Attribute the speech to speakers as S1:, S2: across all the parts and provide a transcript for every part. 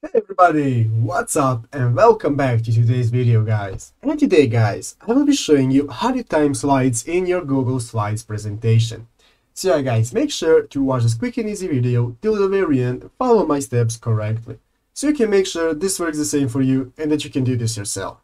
S1: Hey everybody, what's up and welcome back to today's video guys. And today guys, I will be showing you how to time slides in your Google Slides presentation. So yeah guys, make sure to watch this quick and easy video till the very end and follow my steps correctly. So you can make sure this works the same for you and that you can do this yourself.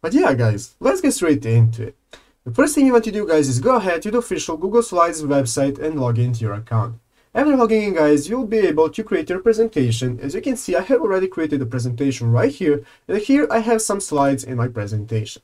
S1: But yeah guys, let's get straight into it. The first thing you want to do guys is go ahead to the official Google Slides website and log into your account. After logging in guys, you'll be able to create your presentation. As you can see, I have already created a presentation right here, and here I have some slides in my presentation.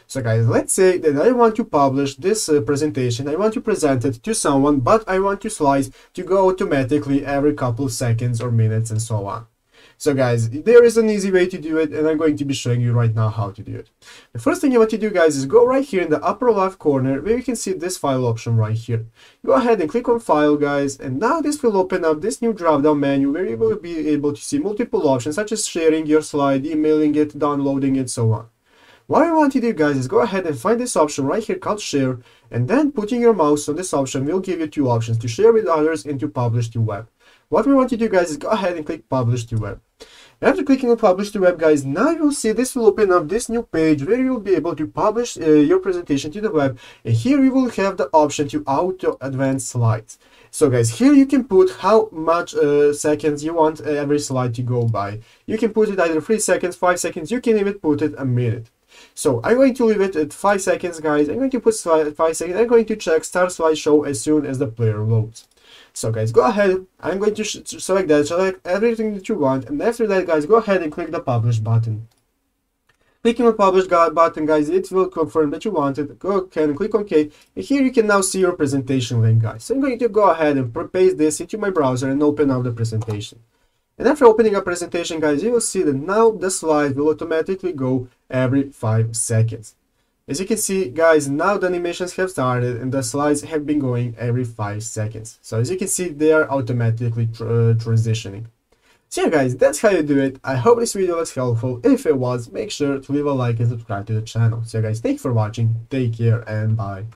S1: So guys, let's say that I want to publish this presentation, I want to present it to someone, but I want your slides to go automatically every couple of seconds or minutes and so on. So guys, there is an easy way to do it, and I'm going to be showing you right now how to do it. The first thing you want to do guys is go right here in the upper left corner where you can see this file option right here. Go ahead and click on file guys, and now this will open up this new drop down menu where you will be able to see multiple options such as sharing your slide, emailing it, downloading it, so on. What I want to do guys is go ahead and find this option right here called share, and then putting your mouse on this option will give you two options: to share with others and to publish to web. What we want to do guys is go ahead and click publish to web. After clicking on publish to web guys, now you will see this will open up this new page where you will be able to publish your presentation to the web, and here you will have the option to auto advance slides. So guys, here you can put how much seconds you want every slide to go by. You can put it either 3 seconds, 5 seconds, you can even put it a minute. So I'm going to leave it at 5 seconds guys. I'm going to put 5 seconds. I'm going to check start slideshow as soon as the player loads. So guys, go ahead, I'm going to select everything that you want, and after that guys, go ahead and click the publish button. Clicking on publish button guys, it will confirm that you want it. Go ahead and click OK, and here you can now see your presentation link guys. So I'm going to go ahead and paste this into my browser and open up the presentation. And after opening a presentation guys, you will see that now the slide will automatically go every 5 seconds. As you can see guys, now the animations have started and the slides have been going every 5 seconds. So as you can see, they are automatically transitioning. So yeah guys, that's how you do it. I hope this video was helpful. If it was, make sure to leave a like and subscribe to the channel. So yeah guys, thank you for watching, take care and bye.